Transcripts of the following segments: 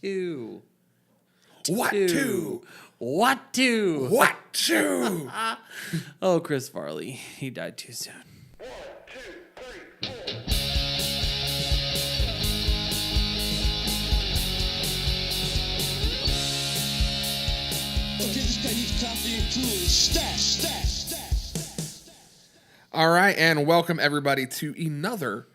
to? What to? What to? What to? Oh, Chris Farley. He died too soon. 1, 2, 3, 4. Okay, this guy needs coffee and coolers. Stash. All right, and welcome everybody to another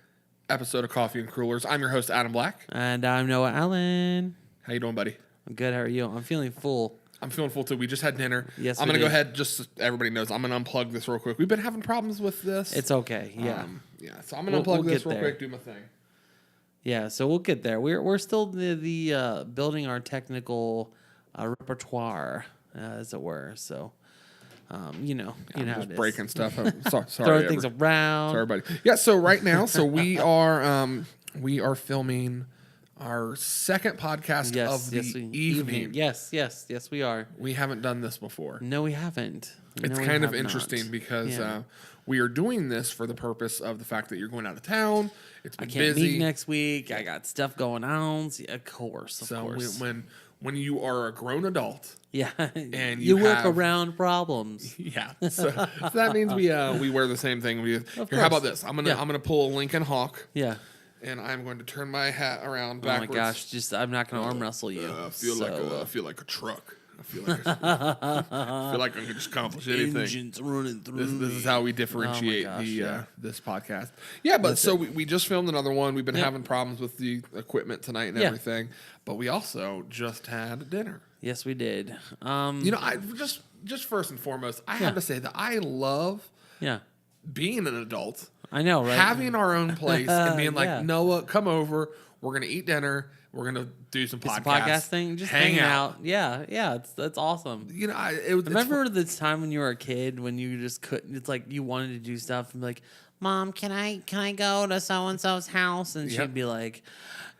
episode of Coffee and Crullers. I'm your host, Adam Black. And I'm Noah Allen. How you doing, buddy? I'm good. How are you? I'm feeling full. I'm feeling full too. We just had dinner. Yes, I'm we gonna go did. ahead. Just so everybody knows, I'm gonna unplug this real quick. We've been having problems with this. It's okay. Yeah. So I'm gonna We'll unplug this get real there. quick. Do my thing. Yeah, so we'll get there. We're still the building our technical repertoire, as it were. So, you know I'm how just it is. breaking stuff. Sorry, Throwing things around. Sorry, buddy. Yeah. So right now, we are filming our second podcast of the evening. Yes, we are. We haven't done this before. No, we haven't. It's No, we kind of have interesting not. because Yeah. we are doing this for the purpose of the fact that you're going out of town. It's I been can't busy. meet next week. I got stuff going on. So, of course. So when you are a grown adult, Yeah, and you you work have- around problems. yeah. So that means we wear the same thing. Here, how course. about this? I'm gonna pull a Lincoln Hawk, Yeah. and I'm going to turn my hat around Oh backwards. my gosh! I'm not gonna arm wrestle you. I feel like a truck. I feel like I can just accomplish anything. Engines running through. This is how we differentiate gosh, yeah. this podcast. Yeah, but so we just filmed another one. We've been Yeah. having problems with the equipment tonight and Yeah. everything, but we also just had dinner. Yes, we did. I just first and foremost, I have to say that I love Yeah, being an adult, I know, right? having our own place, and being like, Yeah. Noah, come over. We're gonna eat dinner. We're gonna do some It's a podcasts. podcast thing, just hang hanging out. out. Yeah, that's awesome. You know, it's Remember this time when you were a kid when you just couldn't? It's like you wanted to do stuff and be like, "Mom, can I go to so and so's house?" And Yep. she'd be like,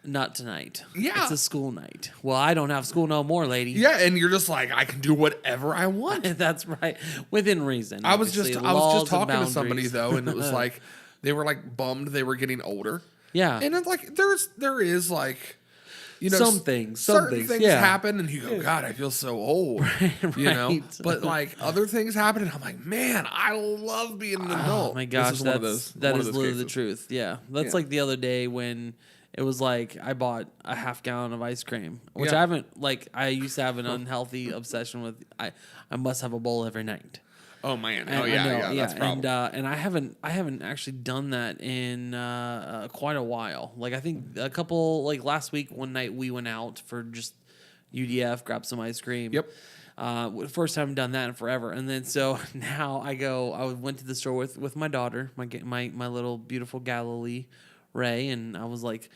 "Not tonight. Yeah. It's a school night." Well, I don't have school no more, lady. Yeah, and you're just like, I can do whatever I want. That's right, within reason. I was obviously. just Laws and talking to somebody boundaries. though, and it was like they were like bummed they were getting older. Yeah, And it's like there is like, you know, Some things, certain things yeah. happen, and you go, God, I feel so old, you know. right. But like other things happen, and I'm like, man, I love being an adult. Oh my This gosh, is that one is of those literally the cases. truth. Yeah, that's Yeah. like the other day when it was like I bought a half gallon of ice cream, which Yeah. I haven't. Like I used to have an unhealthy obsession with. I must have a bowl every night. Oh man, And oh I yeah, know, yeah, that's a problem. and I haven't actually done that in quite a while. Like I think a couple like last week one night we went out for just UDF, grabbed some ice cream. Yep. First time I've done that in forever, and then so now I went to the store with my daughter, my little beautiful Galilee, Ray, and I was like,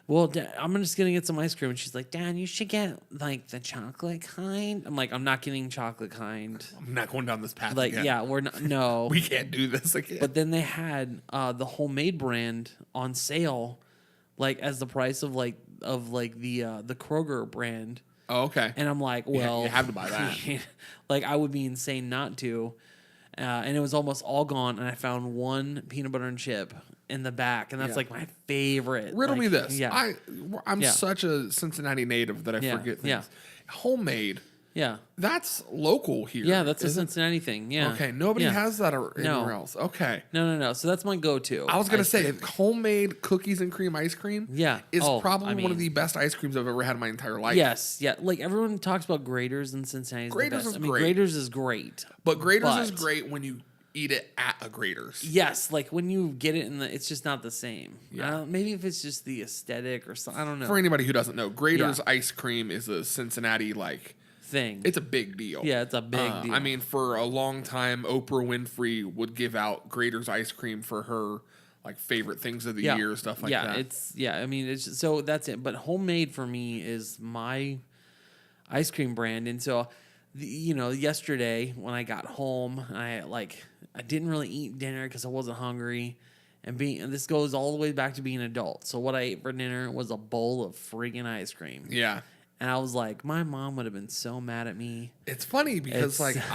well, I'm just gonna get some ice cream, and she's like, Dad, you should get like the chocolate kind. I'm like, I'm not getting chocolate kind. I'm not going down this path. Like, again. yeah, we're not. No, we can't do this again. but then they had the homemade brand on sale, like as the price of the Kroger brand. oh, okay. And I'm like, You ha- well, you have to buy that. like I would be insane not to. And it was almost all gone. And I found one peanut butter and chip in the back, and that's Yeah. like my favorite. Riddle like, me this. Yeah, I'm Yeah. such a Cincinnati native that I Yeah, forget things. yeah. Homemade. yeah, That's local here. yeah. That's a isn't it? Cincinnati thing. Yeah. Okay, nobody Yeah. has that No. anywhere else. Okay. No. So that's my go-to. I was gonna say homemade cookies and cream ice cream. Yeah. is Oh, probably I one of mean- the best ice creams I've ever had in my entire life. Yes, yeah. Like everyone talks about Graders in Cincinnati. Graders the best. is I mean, great. Graders is great. but Grater's is But- great when you eat it at a Grater's. Yes, like when you get it it's just not the same. Yeah. Maybe if it's just the aesthetic or something. I don't know. For anybody who doesn't know, Grater's Yeah. ice cream is a Cincinnati thing. It's a big deal. Yeah, it's a big deal. I mean, for a long time, Oprah Winfrey would give out Grater's ice cream for her favorite things of the year, stuff like that. I mean, it's just, so that's it. But homemade for me is my ice cream brand, and so yesterday when I got home, I didn't really eat dinner because I wasn't hungry. And this goes all the way back to being an adult. So what I ate for dinner was a bowl of friggin' ice cream. Yeah. And I was like, my mom would have been so mad at me. It's funny because It's-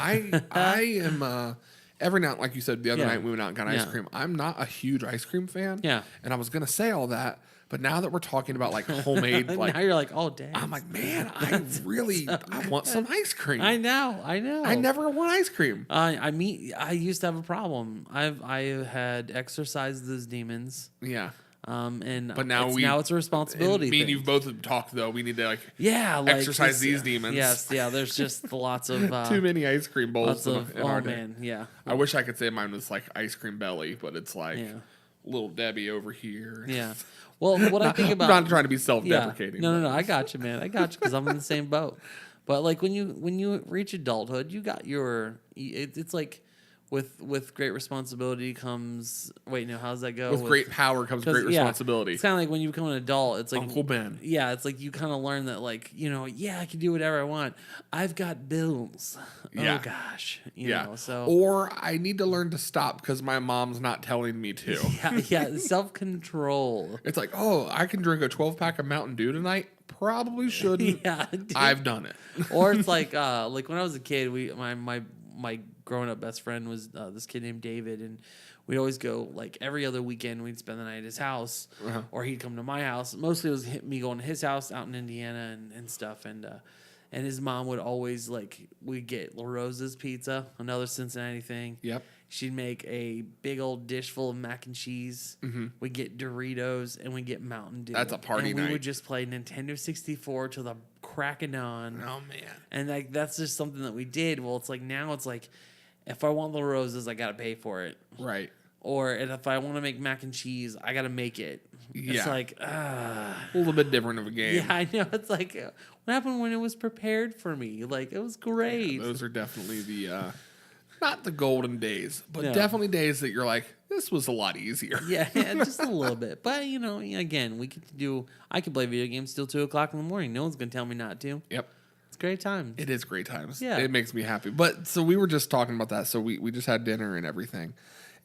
I am every now, like you said, the other Yeah. night we went out and got ice Yeah. cream. I'm not a huge ice cream fan. Yeah. And I was gonna say all that, but now that we're talking about like homemade, like now you're like, oh dang. I'm like, man, I want some ice cream. I know. I never want ice cream. I used to have a problem. I had exercised those demons. Yeah. But now now it's a responsibility. Me and thing. you've both have talked though. We need to like exercise exercise these demons. Yes, yeah. There's just lots of too many ice cream bowls lots of in our day. man, yeah. I wish I could say mine was like ice cream belly, but it's like Yeah. little Debbie over here. Yeah. Well, what I think about I'm not trying to be self-deprecating. No. I got you, man. I got you because I'm in the same boat. But like when you reach adulthood, you got it's like with great responsibility comes. Wait, no, how does that go? With great power comes great responsibility. It's kind of like when you become an adult. It's like Uncle Ben. Yeah, it's like you kind of learn that like I can do whatever I want. I've got bills. Yeah. Oh gosh. You Yeah. know, so Or I need to learn to stop because my mom's not telling me to. yeah, self control. It's like, oh, I can drink a 12-pack of Mountain Dew tonight. Probably shouldn't. Yeah, dude. I've done it. Or it's like when I was a kid, my growing up best friend was this kid named David, and we'd always go like every other weekend. We'd spend the night at his house, or he'd come to my house. Mostly it was me going to his house out in Indiana and stuff, and his mom would always we'd get La Rosa's pizza, another Cincinnati thing. Yep. She'd make a big old dish full of mac and cheese. We'd get Doritos and we'd get Mountain Dew. That's a party and night. We would just play Nintendo 64 till the crack of dawn. Oh man. And that's just something that we did. Well, it's like now it's like if I want La Rosas, I gotta pay for it. Right. And if I want to make mac and cheese, I gotta make it. It's Yeah. like A little bit different of a game. yeah, I know. It's like what happened when it was prepared for me? Like it was great. Those are definitely the not the golden days, but No. definitely days that you're like, this was a lot easier. Yeah, just a little bit. But again, we get to do. I can play video games till 2:00 in the morning. No one's gonna tell me not to. Yep. It's great time. It is great times. Yeah. It makes me happy. But so we were just talking about that. So we just had dinner and everything.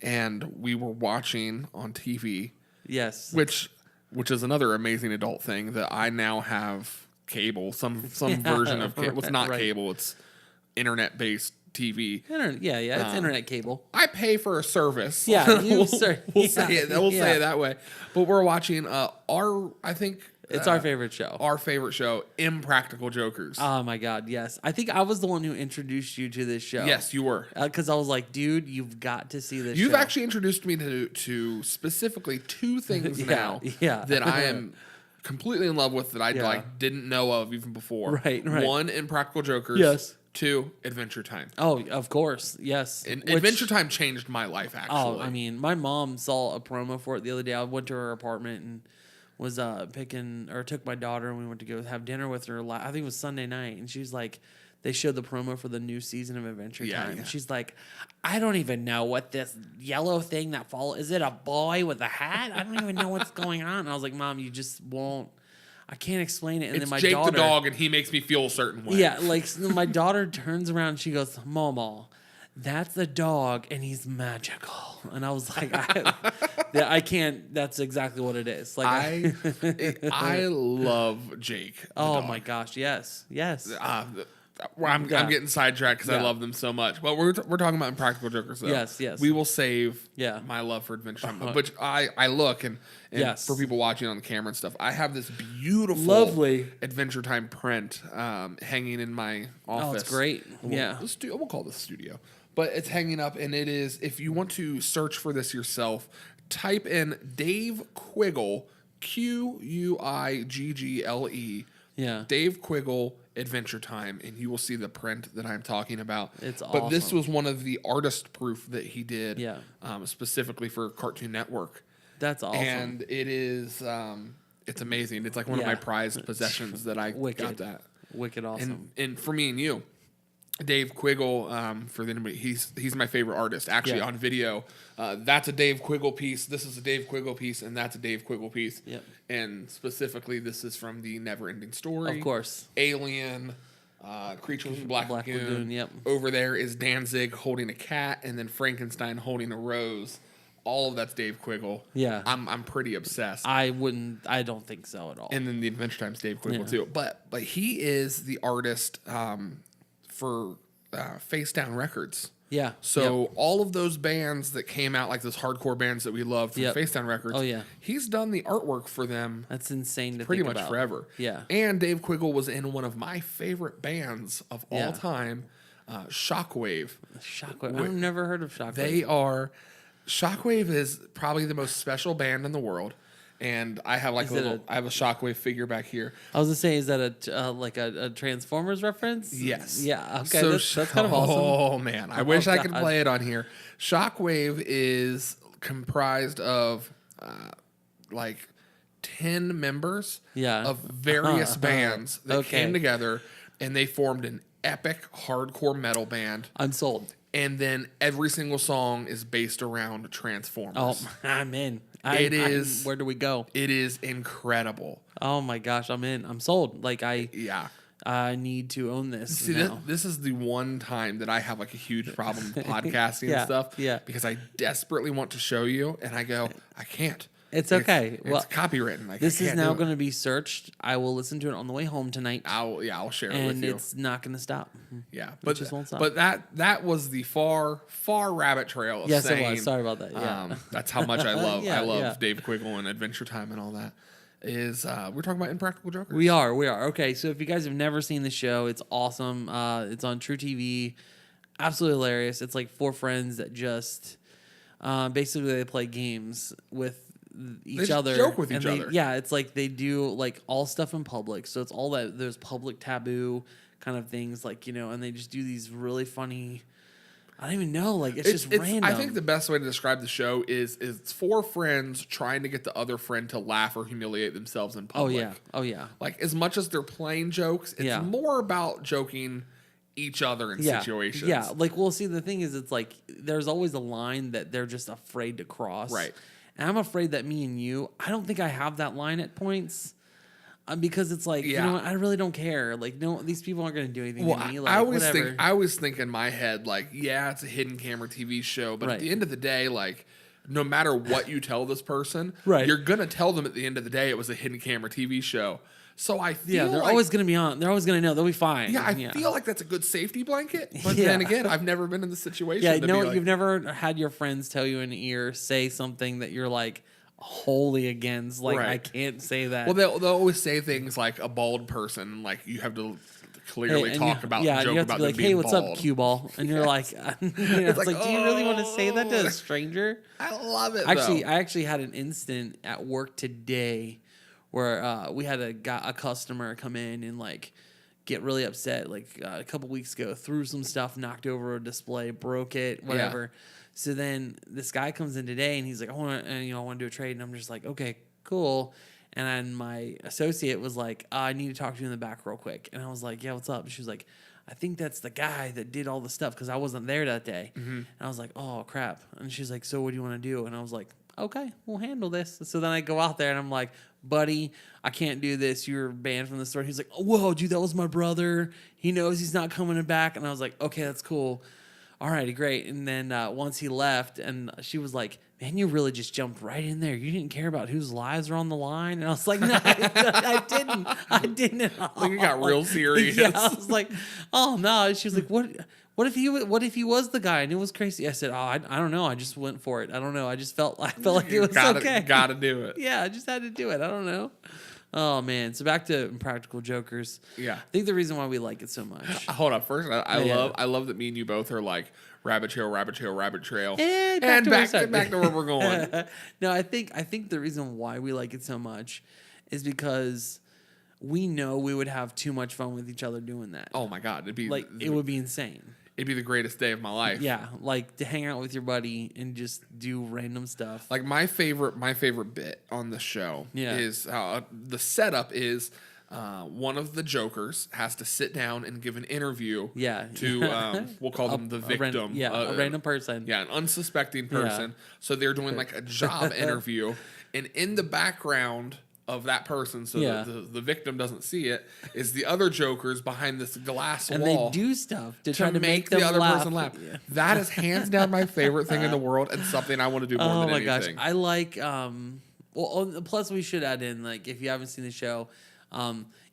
And we were watching on TV, Yes. which is another amazing adult thing that I now have cable, some version of cable. It's not right. cable, it's internet based TV. Internet, yeah. It's internet cable. I pay for a service. Yeah, we'll say say it that way. But we're watching It's our favorite show. Our favorite show, Impractical Jokers. Oh my God, yes. I think I was the one who introduced you to this show. Yes, you were. Because I was like, dude, you've got to see this You've show. actually introduced me to specifically two things now that I am completely in love with that I didn't know of even before. Right. One, Impractical Jokers. Yes. Two, Adventure Time. Oh, of course. Yes. And Adventure Time changed my life, actually. Oh, I mean, my mom saw a promo for it the other day. I went to her apartment and was took my daughter and we went to go have dinner with her. I think it was Sunday night, and she's like, they showed the promo for the new season of Adventure Time. Yeah. She's like, I don't even know what this yellow thing that follows. Is it a boy with a hat? I don't even know what's going on. And I was like, Mom, you just won't. I can't explain it. And it's then my Jake daughter, the dog, and he makes me feel a certain way. yeah, like so my daughter turns around and she goes, Mama, that's the dog and he's magical. And I was like, I can't. That's exactly what it is. Like I love Jake. the oh dog. my gosh, yes. I'm getting sidetracked because I Yeah. love them so much. But we're talking about Impractical Jokers, though. Yes. We will save Yeah. my love for Adventure Time. Which I look and Yes. for people watching on the camera and stuff, I have this beautiful, Lovely. Adventure Time print hanging in my office. Oh, it's great. Yeah. We'll call this studio. But it's hanging up, and it is, if you want to search for this yourself, type in Dave Quiggle, Quiggle. Yeah. Dave Quiggle Adventure Time, and you will see the print that I'm talking about. It's But this awesome. was one of the artist proof that he did, Yeah. Specifically for Cartoon Network. That's awesome. And it is, it's amazing. It's like one of my Yeah. prized possessions that I Wicked. got that. Wicked awesome. And for me and you, Dave Quiggle, for anybody, he's my favorite artist. Actually, Yeah. on video, that's a Dave Quiggle piece. This is a Dave Quiggle piece, and that's a Dave Quiggle piece. Yep. And specifically, this is from the Never Ending Story. Of course. Alien, Creatures from the Black Lagoon. Lagoon, yep. Over there is Danzig holding a cat, and then Frankenstein holding a rose. All of that's Dave Quiggle. Yeah. I'm pretty obsessed. I don't think so at all. And then the Adventure Time's Dave Quiggle Yeah. too. But he is the artist for Face Down Records. Yeah. So all of those bands that came out, like those hardcore bands that we love from Face Down Records, Oh, yeah. he's done the artwork for them That's insane to pretty think much about. forever. Yeah. And Dave Quiggle was in one of my favorite bands of all time, Shockwave. Shockwave. I've never heard of Shockwave. Shockwave is probably the most special band in the world. And I have like I have a Shockwave figure back here. I was gonna say, is that a Transformers reference? Yes. Yeah. Okay. So that's kind of awesome. Oh man, I wish I could God. play it on here. Shockwave is comprised of like 10 members Yeah. of various bands that Okay. came together and they formed an epic hardcore metal band. I'm sold. And then every single song is based around Transformers. Oh, I'm in. It is. Where do we go? It is incredible. Oh my gosh, I'm in. I'm sold. Like I Yeah. need to own this. See, now. this is the one time that I have like a huge problem with podcasting Yeah, and stuff. yeah. Because I desperately want to show you, and I go, I can't. It's okay. It's Well, copywritten. Like, This I is can't now do it. going to be searched. I will listen to it on the way home tonight, I'll share it with and you. it's not going to stop. Yeah, but just won't stop. but that was the far rabbit trail of Yes, saying, it was. Sorry about that. Yeah. that's how much I love Yeah, I love yeah. Dave Quiggle and Adventure Time and all that. Is we're talking about Impractical Jokers. We are. Okay, so if you guys have never seen the show, it's awesome. It's on True TV. Absolutely hilarious. It's like four friends that just basically they play games with each just other. joke with each and other. Yeah, it's like they do like all stuff in public. So it's all that there's public taboo kind of things, like, you know, and they just do these really funny. I don't even know. Like it's just random. I think the best way to describe the show is it's four friends trying to get the other friend to laugh or humiliate themselves in Oh public. yeah. Like as much as they're playing jokes, it's Yeah. more about joking each other in situations. Yeah, like, well, see, the thing is, it's like there's always a line that they're just afraid to cross. Right. And I'm afraid that me and you, I don't think I have that line at points. Because it's like, you know what, I really don't care. Like, no, these people aren't going to do anything Well, to me. Like, I always whatever. think in my head, like, yeah, it's a hidden camera TV show, but at Right. the end of the day, like, no matter what you tell this person, Right. you're gonna tell them at the end of the day it was a hidden camera TV show. So I feel Yeah, they're like, always going to be on. They're always going to know. They'll be fine. yeah, I feel like that's a good safety blanket. But Yeah. then again, I've never been in the situation. Yeah, to no, be like, you've never had your friends tell you in the ear, say something that you're like wholly against. Like, Right. I can't say that. Well, they'll always say things like a bald person, like you have to clearly and talk you, about, yeah, joke you have to about be them like, being hey, what's bald. up, cue ball? And you're like, it's like, like, do you really want to say that to oh. a stranger? I love it. I though. actually had an incident at work today where we had a customer come in and like get really upset. Like a couple weeks ago, threw some stuff, knocked over a display, broke it, whatever. So then this guy comes in today and he's like, I want to do a trade, and I'm just like, okay, cool. And then my associate was like, I need to talk to you in the back real quick. And I was like, yeah, what's up? And she was like, I think that's the guy that did all the stuff because I wasn't there that day. And I was like, oh, crap. And she's like, so what do you want to do? And I was like, okay, we'll handle this. So then I go out there and I'm like, buddy, I can't do this. You're banned from the store. He's like, oh, whoa, dude, that was my brother. He knows he's not coming back. And I was like, okay, that's cool. All righty, great. And then once he left, and she was like, man, you really just jumped right in there. You didn't care about whose lives are on the line. And I was like, no, I didn't. I didn't at all. Like, it got real serious. Yeah, I was like, oh, no. And she was like, what if he was the guy and it was crazy? I said, oh, I don't know. I just went for it. I don't know. I felt like it was okay. Gotta do it. Yeah, I just had to do it. I don't know. Oh, man. So back to Impractical Jokers. Yeah. I think the reason why we like it so much. Hold up. First, I Yeah. love that me and you both are like rabbit trail, rabbit trail, rabbit trail, And and back to back to where we're going. No, I think the reason why we like it so much is because we know we would have too much fun with each other doing that. Oh my god, Like, it would be insane. it'd be the greatest day of my life. Yeah, like to hang out with your buddy and just do random stuff. Like my favorite bit on the show Yeah. is the setup is one of the jokers has to sit down and give an interview. Yeah. To we'll call them the victim. A random person. Yeah, an unsuspecting person. So they're doing like a job interview, and in the background of that person, so Yeah. the victim doesn't see it, is the other jokers behind this glass And wall. they do stuff to try to make them the other laugh. person laugh. Yeah. That is hands down my favorite thing in the world, and something I want to do more Oh than my anything. gosh, I like. Plus we should add in, like, if you haven't seen the show,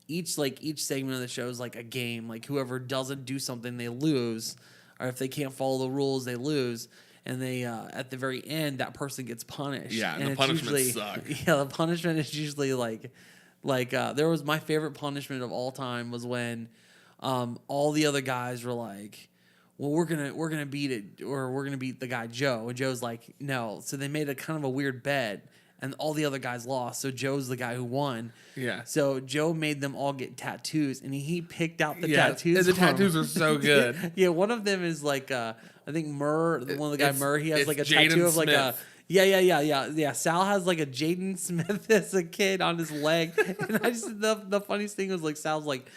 each segment of the show is like a game. Like whoever doesn't do something, they lose. or if they can't follow the rules, they lose. And they at the very end, that person gets punished. Yeah, and the it's punishments usually, suck. Yeah, the punishment is usually like there was my favorite punishment of all time was when all the other guys were like, well, we're gonna beat it, or we're gonna beat the guy Joe, and Joe's like, no. So they made a kind of a weird bet, and all the other guys lost. So Joe's the guy who won. Yeah. So Joe made them all get tattoos, and he picked out the Yeah, tattoos. and the for 'em. tattoos are so good. Yeah, one of them is like I think one of the guy It's- He has it's like a Jaden tattoo of like a. Smith. Yeah. Sal has like a Jaden Smith as a kid on his leg, and I just the funniest thing was like Sal's like,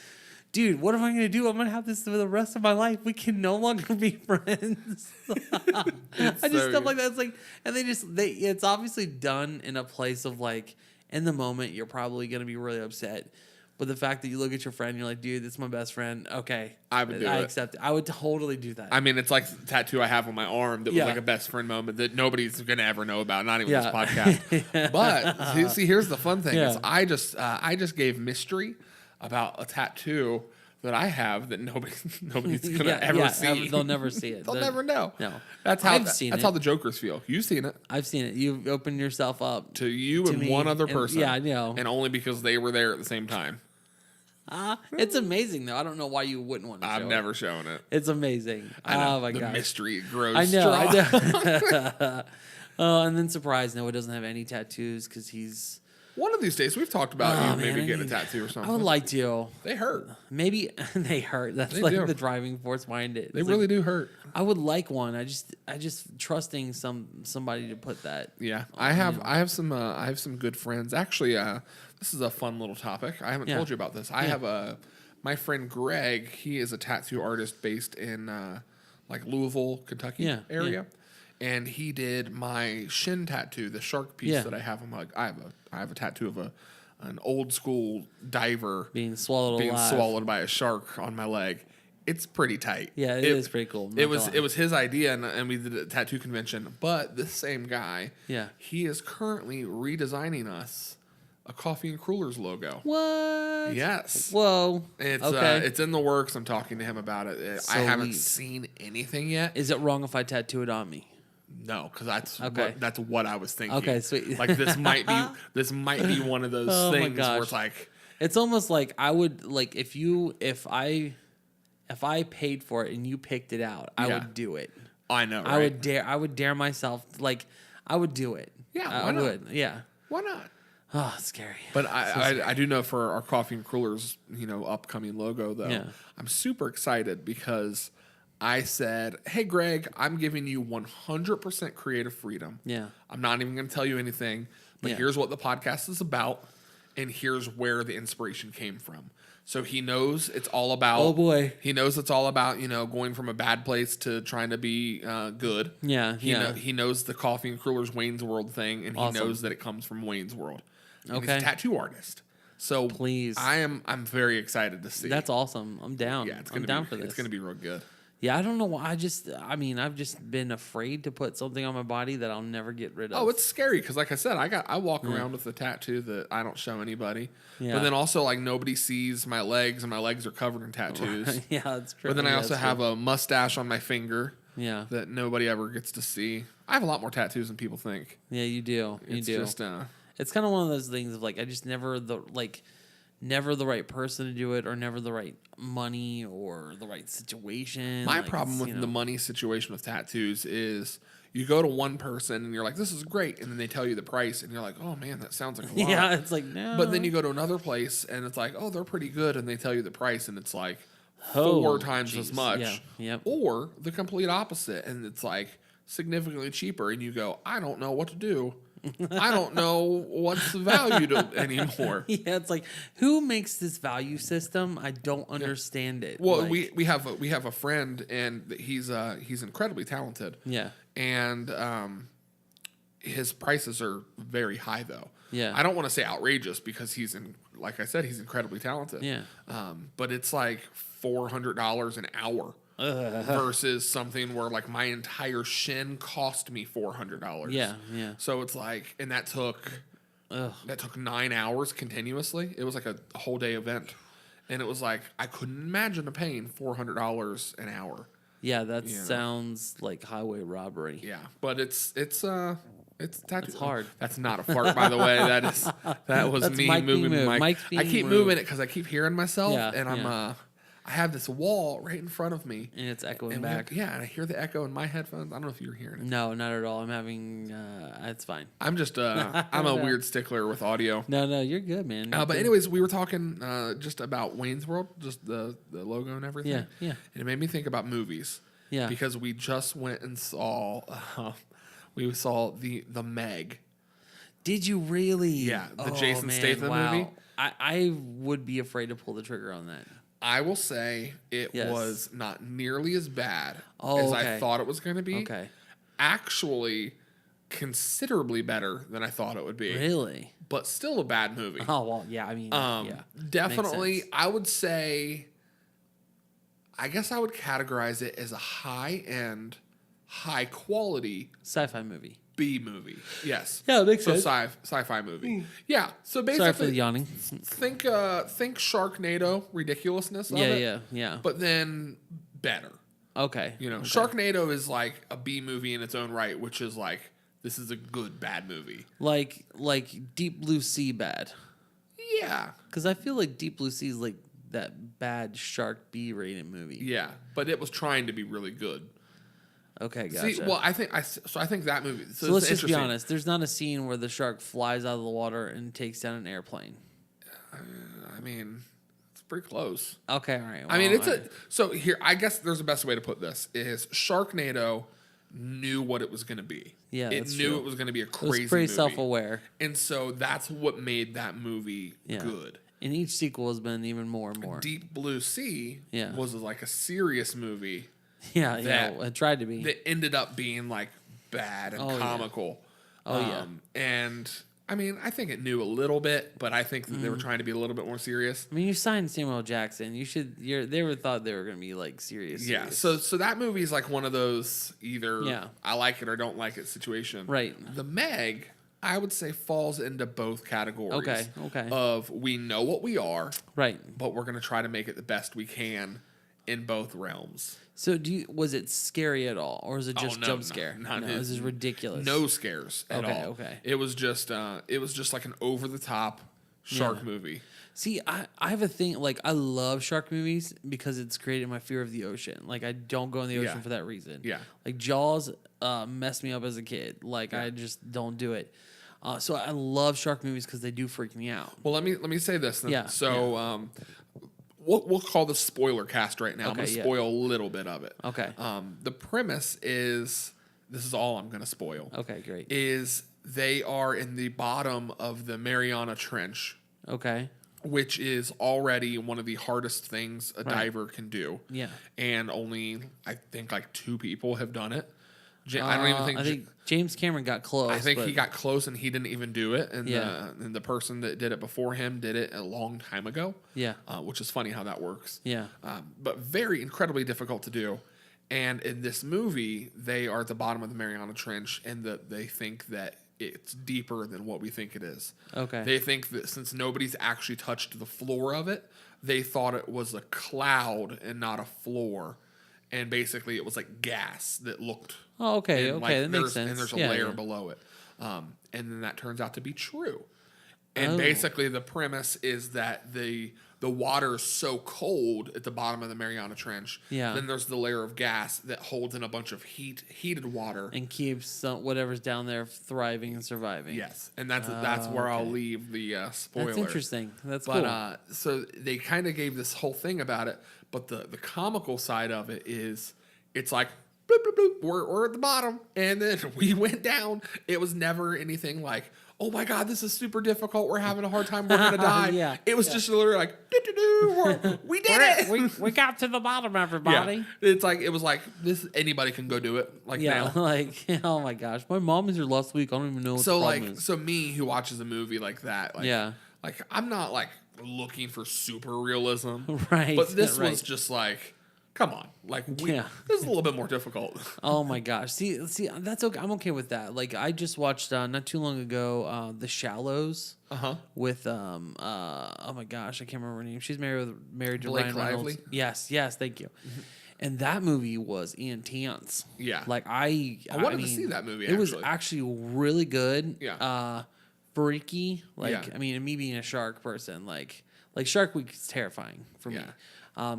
dude, what am I gonna do? I'm gonna have this for the rest of my life. We can no longer be friends. I just so stuff good. like that. It's like, and it's obviously done in a place of like, in the moment you're probably gonna be really upset. But the fact that you look at your friend, you're like, dude, this is my best friend. Okay, I would do I it. accept it. I would totally do that. I mean, it's like the tattoo I have on my arm that was Yeah. like a best friend moment that nobody's gonna ever know about, not even Yeah. this podcast. But see, here's the fun thing: is Yeah. I just gave mystery about a tattoo that I have that nobody's gonna ever see. They'll never see it. They'll never know. No, That's how I've seen that's it. how the Jokers feel. You've seen it. I've seen it. You've opened yourself up. To you To and me, one other and- person. yeah, I know. And only because they were there at the same time. It's amazing though. I don't know why you wouldn't want to. I've show never shown it. It. It's amazing. I know. Oh my the god. mystery grows I know. strong. I know. And then surprised Noah doesn't have any tattoos because he's. One of these days, we've talked about Oh, you maybe man, I getting a need- tattoo or something. I would like to. They hurt. Maybe they hurt. That's They like do. the driving force behind it. They It's really like, do hurt. I would like one. I just trusting somebody to put that. Yeah, I have some good friends. Actually, this is a fun little topic. I haven't Yeah. told you about this. I have my friend Greg. He is a tattoo artist based in like Louisville, Kentucky Yeah, area, and he did my shin tattoo, the shark piece Yeah. that I have. I'm like, I have a tattoo of an old school diver Being swallowed alive. swallowed by a shark on my leg. It's pretty tight. Yeah, it is pretty cool. It was his idea, and we did a tattoo convention. But this same guy, Yeah. he is currently redesigning us a Coffee and Crullers logo. What? Yes, Whoa. it's okay. it's in the works. I'm talking to him about it. I haven't Sweet. seen anything yet. Is it wrong if I tattoo it on me? No, because that's Okay. that's what I was thinking. Okay, sweet. Like this might be one of those Oh my things where gosh. it's like, It's almost like I would like if I paid for it and you picked it out, I Yeah. would do it. I know, right? I would dare myself, like I would do it. Yeah, I why not? would. Yeah. Why not? Oh, it's scary. But I do know for our Coffee and Crullers, upcoming logo though, Yeah. I'm super excited because I said, "Hey Greg, I'm giving you 100% creative freedom. Yeah. I'm not even going to tell you anything, but Yeah. here's what the podcast is about, and here's where the inspiration came from." So he knows it's all about. Oh, boy. He knows it's all about going from a bad place to trying to be good. Yeah, yeah. He knows the Coffee and Crullers Wayne's World thing, and Awesome. he knows that it comes from Wayne's World. And Okay. he's a tattoo artist. So Please. I'm very excited to see. That's awesome. I'm down. yeah, it's I'm gonna down be, for this. It's gonna be real good. Yeah, I don't know why. I've just been afraid to put something on my body that I'll never get rid of. Oh, it's scary because, like I said, I walk around with a tattoo that I don't show anybody. Yeah. But then also, like, nobody sees my legs, and my legs are covered in tattoos. yeah, that's true. But then I Yeah, also that's have true. a mustache on my finger Yeah. that nobody ever gets to see. I have a lot more tattoos than people think. Yeah, you do. You It's do. just It's kind of one of those things of like I just never the right person to do it, or never the right money or the right situation. my Like, problem it's, with you the know. money situation with tattoos is you go to one person and you're like, "This is great," and then they tell you the price, and you're like, "Oh man, that sounds like a lot." Yeah, it's like no. But then you go to another place and it's like, "Oh, they're pretty good," and they tell you the price, and it's like Oh, 4 times as jeez. much. Yeah, yep. Or the complete opposite, and it's like significantly cheaper, and you go, "I don't know what to do. I don't know what's the value to anymore." Yeah, it's like who makes this value system? I don't understand it. Well, Like, we have a friend, and he's incredibly talented. yeah. And his prices are very high, though. Yeah. I don't want to say outrageous because like I said, he's incredibly talented. Yeah. But it's like $400 an hour versus something where like my entire shin cost me $400. Yeah, yeah. So it's like, and that took 9 hours continuously. It was like a whole day event, and it was like I couldn't imagine paying $400 an hour. Yeah, that You know. sounds like highway robbery. Yeah, but it's tactical. It's hard. That's not a fart, by the way. That was That's me Mike being moving moved. my. Mike's I being keep moved. moving it because I keep hearing myself, Yeah, and I'm yeah. I have this wall right in front of me, And it's echoing and back. and I hear the echo in my headphones. I don't know if you're hearing it. No, not at all. I'm having. It's fine. I'm just I'm a weird stickler with audio. No, you're good, man. You're But good. anyways, we were talking just about Wayne's World, just the logo and everything. Yeah, yeah. And it made me think about movies. Yeah. Because we just went and saw the Meg. Did you really? Yeah, the Jason Statham movie. I would be afraid to pull the trigger on that. I will say it Yes. was not nearly as bad Oh, as okay. I thought it was going to be. Okay. Actually, considerably better than I thought it would be. Really? But still a bad movie. Oh well, yeah. I mean, yeah. Definitely, Makes sense. I would say, I guess I would categorize it as a high-end, high-quality Sci-fi movie. B movie. Yes. Yeah, it makes so sense. Sci-fi movie. Yeah. So basically, Sorry for the yawning. think Sharknado ridiculousness of Yeah, it, yeah. but then better. Okay. You know, okay. Sharknado is like a B movie in its own right, which is like this is a good bad movie. like Deep Blue Sea bad. Yeah. Because I feel like Deep Blue Sea is like that bad shark B rated movie. Yeah, but it was trying to be really good. Okay, gotcha. See, well, I think that movie. So, so let's it's just be interesting. honest. There's not a scene where the shark flies out of the water and takes down an airplane. I mean, it's pretty close. Okay, all right. I mean, well, it's all a right. so here. I guess there's a best way to put this: is Sharknado knew what it was going to be. Yeah, it that's knew true. it was going to be a It was crazy pretty movie, self-aware. and so that's what made that movie Yeah. good. And each sequel has been even more and more. Deep Blue Sea Yeah. was like a serious movie Yeah, that- it tried to be. that ended up being like bad and Oh, yeah. comical. Oh, yeah. And I mean, I think it knew a little bit, but I think that they were Mm. trying to be a little bit more serious. I mean, you signed Samuel L. Jackson. They were thought they were going to be like serious. Yeah, serious. so that movie is like one of those either Yeah. I like it or don't like it situation. Right. The Meg, I would say, falls into both categories. Okay. Of we know what we are, Right. but we're going to try to make it the best we can in both realms. So was it scary at all, or was it just no, jump scare? not- No, this is ridiculous. No scares at Okay, all. okay. It was just like an over the top shark Yeah. movie. See, I have a thing, like, I love shark movies because it's created my fear of the ocean. Like, I don't go in the ocean Yeah. for that reason. Yeah. Like, Jaws messed me up as a kid. Like, I just don't do it. So I love shark movies because they do freak me out. Well, let me say this. Then. Yeah, So we'll call this spoiler cast right now. I'm Okay, going to yeah. spoil a little bit of it. Okay. The premise is this is all I'm going to spoil. Okay, great. Is they are in the bottom of the Mariana Trench, Okay. which is already one of the hardest things a Right. diver can do. Yeah. And only I think like 2 people have done it. I don't even think. I think James Cameron got close. I think but he got close and he didn't even do it, and Yeah. the person that did it before him did it a long time ago. Yeah. Which is funny how that works. Yeah. But very incredibly difficult to do. And in this movie, they are at the bottom of the Mariana Trench, and they think that it's deeper than what we think it is. Okay. They think that since nobody's actually touched the floor of it, they thought it was a cloud and not a floor. And basically, it was like gas that looked. Oh, okay. and, Okay, that makes there's- sense. And there's a Yeah, layer yeah. below it. And then that turns out to be true. And Oh. basically, the premise is that the water is so cold at the bottom of the Mariana Trench. Yeah. Then there's the layer of gas that holds in a bunch of heated water. And keeps whatever's down there thriving and surviving. Yes, and that's where I'll okay. leave the spoiler. That's interesting. That's But cool. so they kind of gave this whole thing about it, but the comical side of it is it's like bloop, bloop, bloop, we're at the bottom, and then we went down. It was never anything like, oh my god, this is super difficult. We're having a hard time. We're gonna die. Yeah, It was just literally like, we did it. we got to the bottom, everybody. Yeah. It's like it was like this. Anybody can go do it. Like Yeah, now. like, oh my gosh, my mom was here last week. I don't even know what So the problem like, is. so me who watches a movie like that, like, Yeah. like I'm not like looking for super realism, Right, But this right. was just like, come on, like Yeah. this is a little bit more difficult. Oh my gosh, see, that's okay. I'm okay with that. Like, I just watched not too long ago, The Shallows with oh my gosh, I can't remember her name. She's married to Blake Ryan Reynolds. Lively? Yes, thank you. And that movie was intense. Yeah. Like I wanted to mean, see that movie, It was actually. actually really good. Yeah. Freaky. Like Yeah. I mean, and me being a shark person, like Shark Week is terrifying for me. Yeah.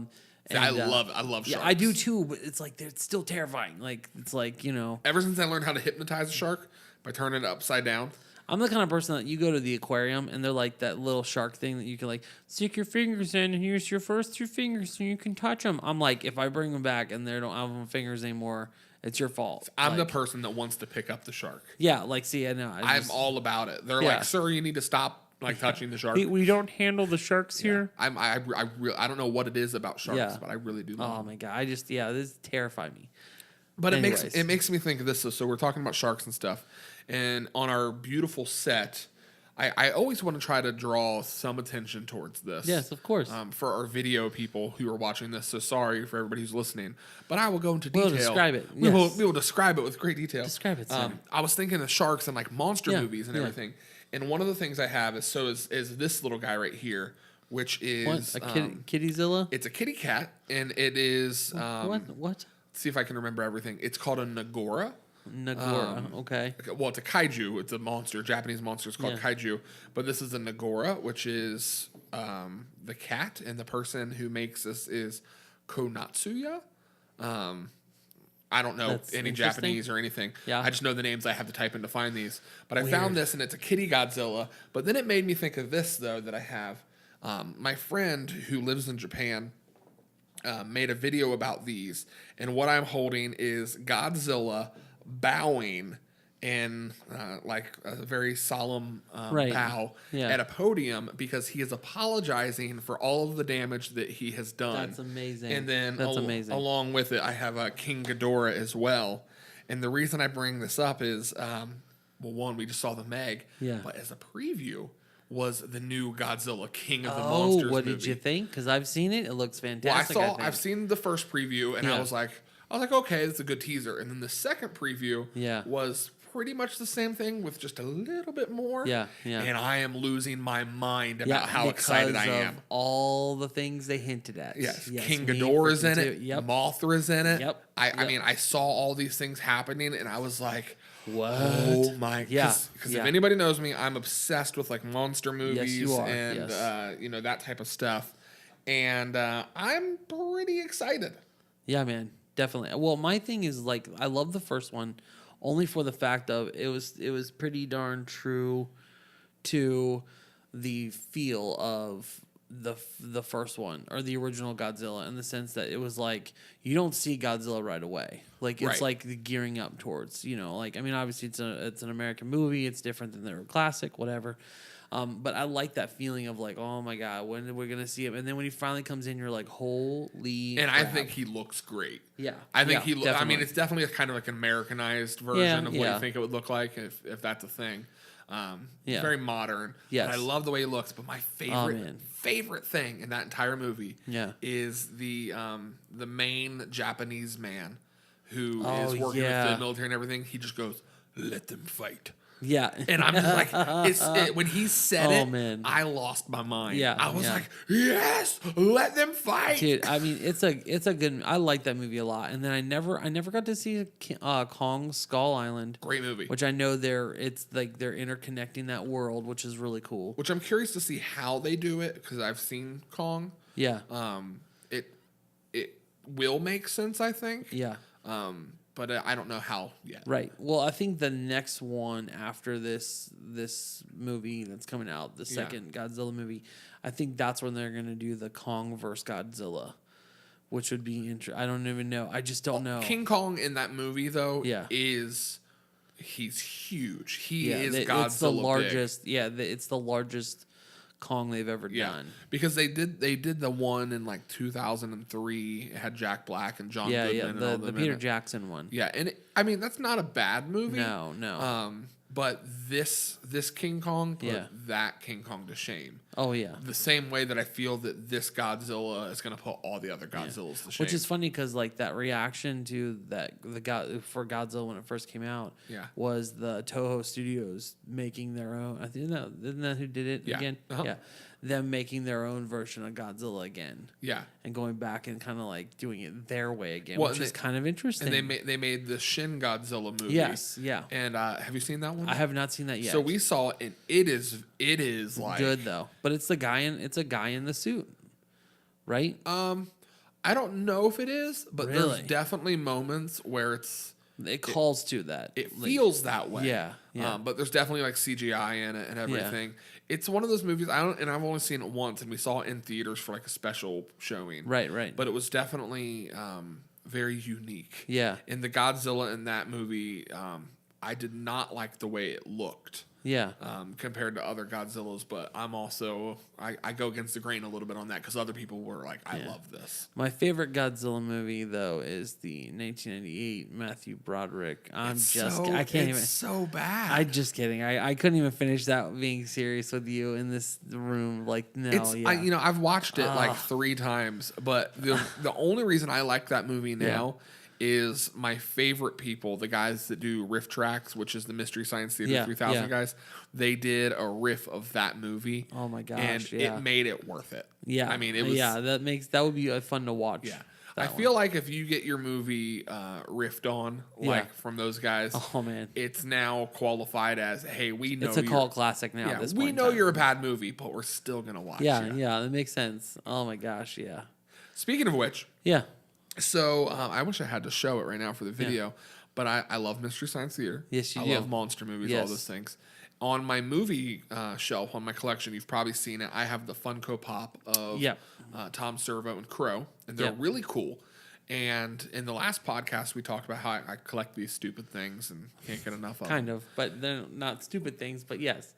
And, I love sharks. Yeah, I do too, but it's like it's still terrifying. Like it's like, Ever since I learned how to hypnotize a shark by turning it upside down. I'm the kind of person that you go to the aquarium and they're like that little shark thing that you can like stick your fingers in and here's your first 2 fingers so you can touch them. I'm like, if I bring them back and they don't have fingers anymore, it's your fault. I'm the Like, person that wants to pick up the shark. yeah, like see, I know. I'm all about it. They're Yeah. like, sir, you need to stop like touching the shark. We don't handle the sharks here. I don't know what it is about sharks, Yeah. but I really do love Oh them. my god! this terrified me. But Anyways. it makes me think of this. So we're talking about sharks and stuff, and on our beautiful set, I always want to try to draw some attention towards this. Yes, of course. For our video people who are watching this, so sorry for everybody who's listening, but I will go into We'll detail. describe it, We yes. will describe it with great detail. Describe it, sir. I was thinking of sharks and like monster Yeah, movies and yeah. everything, and one of the things I have is this little guy right here, which What is a Kittyzilla? it's a kitty cat, and it is What? see if I can remember everything. It's called a Nagora. Nagora. Okay. Well, it's a kaiju. It's a monster. Japanese monster is called Yeah. kaiju. But this is a Nagora, which is the cat, and the person who makes this is Konatsuya. I don't know That's any interesting. Japanese or anything. Yeah. I just know the names I have to type in to find these. But I found this, and it's a kitty Godzilla. But then it made me think of this, though, that I have. My friend who lives in Japan made a video about these, and what I'm holding is Godzilla bowing in like a very solemn Right. bow Yeah. at a podium because he is apologizing for all of the damage that he has done. That's amazing. And then That's amazing. along with it, I have a King Ghidorah as well. And the reason I bring this up is, well, one, we just saw the Meg, Yeah. but as a preview was the new Godzilla King of the Oh, Monsters what movie. did you think? Because I've seen it. It looks fantastic. Well, think. I've seen the first preview, and Yeah. I was like, okay, it's a good teaser. And then the second preview Yeah. was pretty much the same thing with just a little bit more. Yeah, yeah. And I am losing my mind about how excited I because am. of all the things they hinted at. Yes, Yes, King me Ghidorah's in freaking it. too. Yep. Mothra's in it. Yep. I Yep. mean, I saw all these things happening, and I was like, What? oh my, Yeah, because yeah. if anybody knows me, I'm obsessed with like monster movies you are, and yes. that type of stuff, and I'm pretty excited. Yeah, man, definitely. Well, my thing is like I love the first one, only for the fact of it was pretty darn true to the feel of the first one or the original Godzilla in the sense that it was like you don't see Godzilla right away. Like it's Right. like the gearing up towards, like I mean obviously it's an American movie, it's different than their classic, whatever. But I like that feeling of like, oh my god, when are we gonna see him? And then when he finally comes in, you're like, holy And I crap. think he looks great. Yeah. I think Yeah, I mean, definitely. it's definitely a kind of like an Americanized version Yeah, of what yeah. you think it would look like if that's a thing. Yeah. Very modern. Yes. And I love the way he looks. But my man. favorite thing in that entire movie Yeah. is the main Japanese man who is Oh, working yeah. with the military and everything. He just goes, "Let them fight." Yeah. And I'm just like, when he said Oh, it, man. I lost my mind. Yeah, I was yeah. like, yes, let them fight. Dude, I mean, it's a good. I like that movie a lot, and then I never got to see Kong Skull Island, Great movie. which I know it's like they're interconnecting that world, which is really cool. Which I'm curious to see how they do it because I've seen Kong. Yeah, It will make sense, I think. yeah, But I don't know how yet. right. Well, I think the next one after this movie that's coming out, the second Godzilla movie, I think that's when they're gonna do the Kong versus Godzilla, which would be interesting. I don't even know. I just don't know. King Kong in that movie though, Yeah. he's huge. He is it's Godzilla the big. largest. Yeah, it's the largest Kong they've ever Yeah, done. because they did the one in like 2003. It had Jack Black and John Yeah, Goodman yeah, and all the them Peter in it. Jackson one. Yeah, and I mean that's not a bad movie. No. But this King Kong put Yeah. that King Kong to shame. Oh yeah. The same way that I feel that this Godzilla is going to put all the other Godzillas to shame. Which is funny because like that reaction to for Godzilla when it first came out, Yeah. was the Toho Studios making their own. I think isn't that who did it Yeah. again? Uh-huh. Yeah, them making their own version of Godzilla again. Yeah. And going back and kind of like doing it their way again, Well, which and is kind of interesting. And they made the Shin Godzilla movie. Yes, yeah. And have you seen that one? I have not seen that yet. So we saw it, and it is like good though, but it's a guy in the suit, right? I don't know if it is, but there's Really? definitely moments where It calls to that. it Like, feels that way. Yeah, yeah. But there's definitely like CGI in it and everything. It's one of those movies I've only seen it once, and we saw it in theaters for like a special showing. Right. But it was definitely very unique. Yeah. And the Godzilla in that movie, I did not like the way it looked. Yeah. Compared to other Godzillas, but I'm also I go against the grain a little bit on that because other people were like, I love this. My favorite Godzilla movie though is the 1998 Matthew Broderick. I can't even. It's so bad. I'm just kidding. I couldn't even finish that being serious with you in this room. Like no, I've watched it like 3 times, but the only reason I like that movie now is my favorite people, the guys that do Riff Tracks, which is the Mystery Science Theater 3000 guys. They did a riff of that movie. Oh my gosh! And it made it worth it. Yeah, I mean, it was. Yeah, that would be fun to watch. Yeah. I feel like if you get your movie riffed on, like from those guys, oh man, it's now qualified as, hey, we know it's a cult classic now. Yeah, at this we point in know time. you're a bad movie, but we're still gonna watch. Yeah, you. yeah, that makes sense. Oh my gosh, yeah, Speaking of which, yeah. so I wish I had to show it right now for the video, but I love Mystery Science Theater. Yes, you I do. love monster movies, all Yes. those things. On my movie shelf, on my collection, you've probably seen it. I have the Funko Pop of Tom Servo and Crow, and they're Yep. really cool. And in the last podcast, we talked about how I collect these stupid things and can't get enough of them. Kind of, but they're not stupid things. But yes,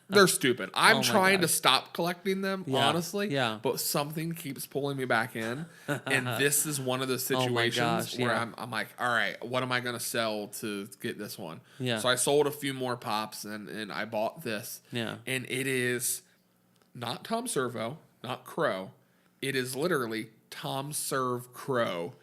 They're stupid. I'm my trying to gosh. stop collecting them, Yeah, honestly. yeah. But something keeps pulling me back in. And this is one of those Oh my situations gosh, where yeah. I'm like, all right, what am I going to sell to get this one? Yeah. So I sold a few more pops and I bought this. Yeah. And it is not Tom Servo, not Crow. It is literally Tom Serve Crow.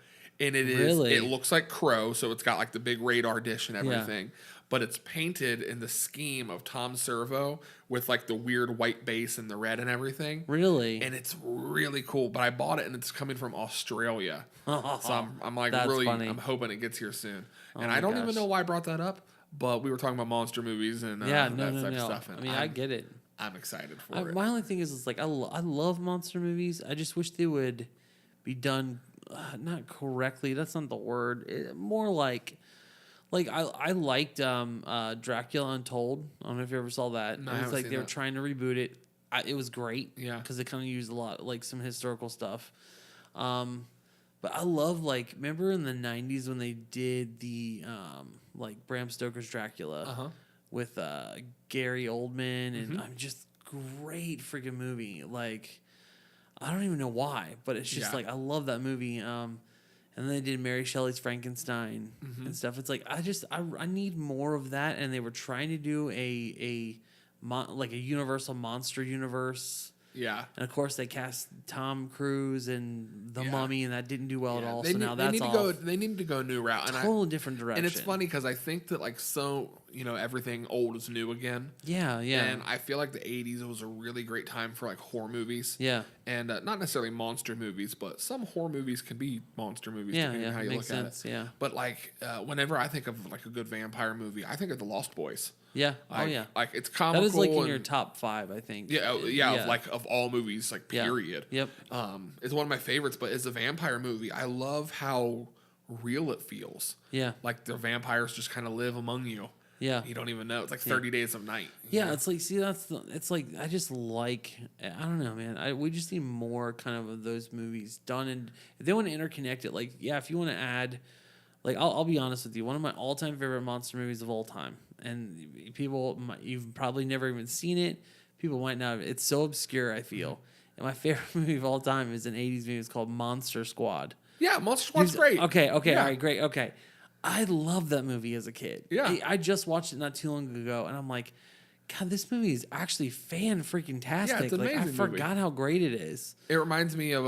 And Really? it looks like Crow, so it's got like the big radar dish and everything. But it's painted in the scheme of Tom Servo with like the weird white base and the red and everything. really. And it's really cool. But I bought it and it's coming from Australia. So I'm like That's really, funny. I'm hoping it gets here soon. And my I don't gosh. even know why I brought that up, but we were talking about monster movies and yeah, that no. type of stuff. And I mean, I get it. I'm excited for it. My only thing is, like, I love monster movies. I just wish they would be done not correctly. That's not the word. More like I liked Dracula Untold. I don't know if you ever saw that. No, I it was haven't like seen they were that. trying to reboot it. It was great. Yeah. because they kind of used a lot, like some historical stuff. But I love, like, remember in the 90s when they did the like Bram Stoker's Dracula with Gary Oldman and I'm just great freaking movie. Like, I don't even know why, but it's just Yeah. like I love that movie. And then they did Mary Shelley's Frankenstein and stuff. It's like I need more of that. And they were trying to do like a Universal monster universe. Yeah. And of course, they cast Tom Cruise and The Yeah. Mummy, and that didn't do well at all. They So need, now they that's need to off. go. They need to go a new route. And Total different direction. And it's funny because I think that like everything old is new again. Yeah, yeah. And I feel like the 80s was a really great time for like horror movies. Yeah. And not necessarily monster movies, but some horror movies can be monster movies Yeah, depending on how you makes look sense, at it. yeah. But like whenever I think of like a good vampire movie, I think of The Lost Boys. Yeah. Like, Oh, yeah. Like it's comical. That is like in and- your top 5, I think. of all movies, like Yeah. period. Yep. It's one of my favorites, but as a vampire movie, I love how real it feels. Yeah. Like the vampires just kind of live among you. Yeah. You don't even know. It's like 30 Days of Night. you Yeah, know? it's like, see, it's like, I just like, I don't know, man. We just need more kind of those movies done. And if they want to interconnect it, like, yeah, if you want to add, like, I'll be honest with you, one of my all-time favorite monster movies of all time, and you've probably never even seen it. People might not. It's so obscure, I feel. And my favorite movie of all time is an 80s movie. It's called Monster Squad. Yeah, Monster Squad's great. Okay, Yeah. all right, great, okay. I loved that movie as a kid. Yeah. I just watched it not too long ago, and I'm like, God, this movie is actually fan-freaking-tastic. Yeah, it's an like, I amazing movie. forgot how great it is. It reminds me of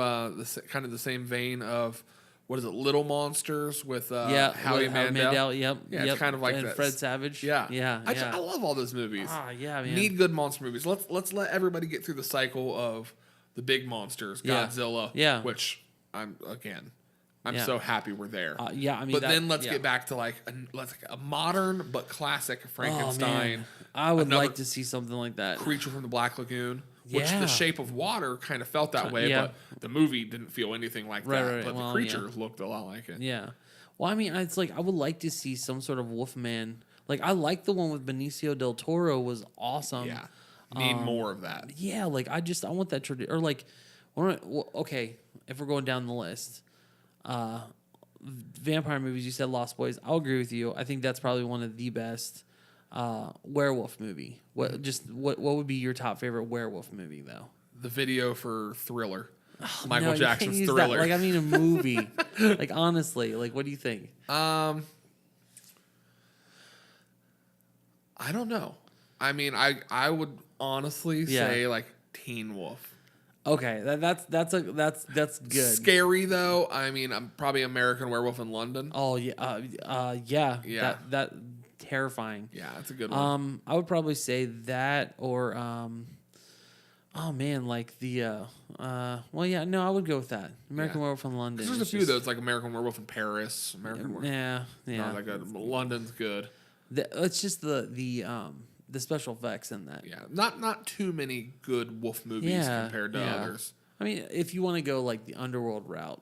kind of the same vein of what is it, Little Monsters with Yeah, Howie with Howie Mandel. Yep. Yeah, it's yep. kind of like and that. Fred Savage. Yeah, Yeah. I love all those movies. Yeah, man. Need good monster movies. Let's let everybody get through the cycle of the big monsters, Yeah. Godzilla. Yeah. Which I'm Yeah. so happy we're there. Yeah, I mean, but that- then let's yeah. get back to like a modern but classic Frankenstein. I would Another like to see something like that. Creature from the Black Lagoon, which Yeah. The Shape of Water kind of felt that way, yeah. but the movie didn't feel anything like Right, that. right, But well, the creature looked a lot like it. Yeah. Well, I mean, it's like I would like to see some sort of Wolfman. Like I like the one with Benicio del Toro was awesome. Yeah. Need more of that. Yeah, like I want that tradition. Or like, okay, if we're going down the list, vampire movies. You said Lost Boys. I'll agree with you. I think that's probably one of the best werewolf movie. What would be your top favorite werewolf movie though? The video for Thriller. No, Michael you Jackson's can't use that. Thriller. Like I mean a movie. Like honestly, like what do you think? I don't know. I mean, I would honestly Yeah. say like Teen Wolf. Okay, that's good. Scary though. I mean, I'm probably American Werewolf in London. Oh yeah, yeah. Yeah. That terrifying. Yeah, that's a good one. I would probably say that or oh man, like the well yeah, no, I would go with that. American Yeah. Werewolf in London. There's a It's few just- though. It's like American Werewolf in Paris. American Werewolf. Yeah, yeah. Not that good. But London's good. It's just the special effects in that. Yeah, not too many good wolf movies Yeah, compared to yeah. others. I mean, if you want to go like the underworld route,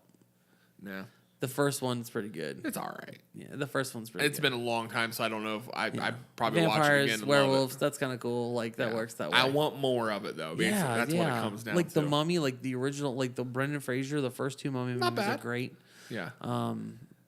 Yeah, the first one's pretty good. it's all right. Yeah, the first one's pretty It's good. been a long time, so I don't know if I probably watch it Vampires, again. And werewolves, love it. that's kind of cool. Like that Yeah. works that way. I want more of it though. Basically. Yeah, That's yeah. what it comes down like to. the Mummy, like the original, like the Brendan Fraser, the first two Mummy Not movies are bad. great. Yeah,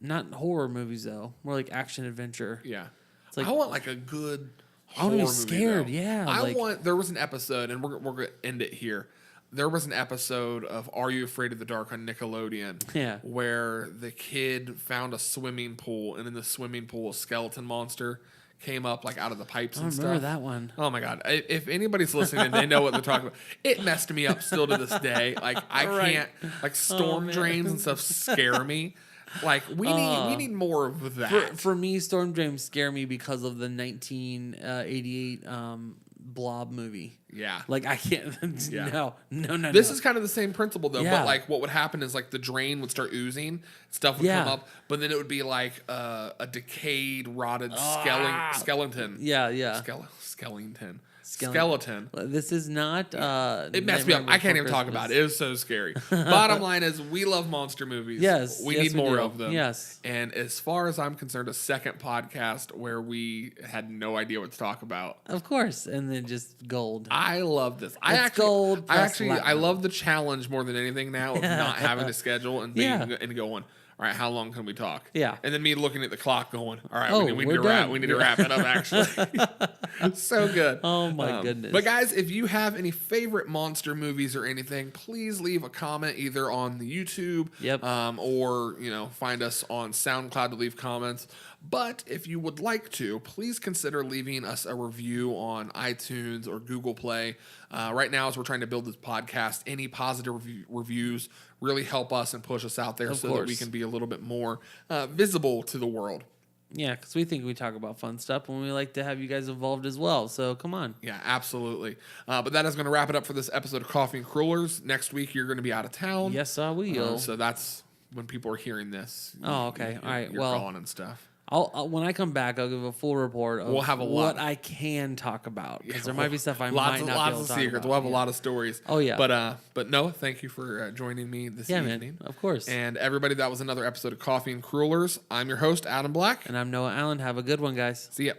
Not horror movies though, more like action adventure. yeah. It's like I want like a good. I wanna be horror movie, scared, though. yeah, I like- want. There was an episode, and we're gonna end it here. There was an episode of Are You Afraid of the Dark on Nickelodeon. Yeah. Where the kid found a swimming pool, and in the swimming pool, a skeleton monster came up like out of the pipes I and remember stuff. that one. Oh my god! If anybody's listening, they know what they're talking about. It messed me up still to this day. Like I Right. can't. Like storm man. drains and stuff scare me. Like we need more of that. For me, Storm Drains scare me because of the 1988 Blob movie. Yeah. Like I can't. Yeah. No. This is kind of the same principle though, Yeah. but like what would happen is like the drain would start oozing, stuff would Yeah. come up, but then it would be like a decayed, rotted skeleton. Yeah. Skeleton. This is not. It messed me up. I can't even talk about it. It was so scary. Bottom line is, we love monster movies. Yes, we yes, need we more do. of them. Yes. And as far as I'm concerned, a second podcast where we had no idea what to talk about. Of course, and then just gold. I love this. gold I plus actually, I platinum. love the challenge more than anything now of not having a schedule and being Yeah. and going. All right, how long can we talk? Yeah. And then me looking at the clock going, all right, Oh, we need we're to wrap. done. We need to wrap it up, actually. So good. Oh, my goodness. But guys, if you have any favorite monster movies or anything, please leave a comment either on the YouTube Yep. or, find us on SoundCloud to leave comments. But if you would like to, please consider leaving us a review on iTunes or Google Play. Right now, as we're trying to build this podcast, any positive reviews really help us and push us out there Of so that we course. can be a little bit more visible to the world. Yeah, because we think we talk about fun stuff, and we like to have you guys involved as well. So come on. Yeah, absolutely. But that is going to wrap it up for this episode of Coffee and Crullers. Next week, you're going to be out of town. Yes, I will. So that's when people are hearing this. Oh, okay. All right, You're well- calling and stuff. I'll when I come back, I'll give a full report of We'll have a lot. what I can talk about because there Yeah, might be stuff I lots might of, not lots be able of to talk secrets. about. We'll have a Yeah. lot of stories. Oh, yeah. But no, thank you for joining me this Yeah, evening. man. Of course. And everybody, that was another episode of Coffee and Crullers. I'm your host, Adam Black. And I'm Noah Allen. Have a good one, guys. See ya.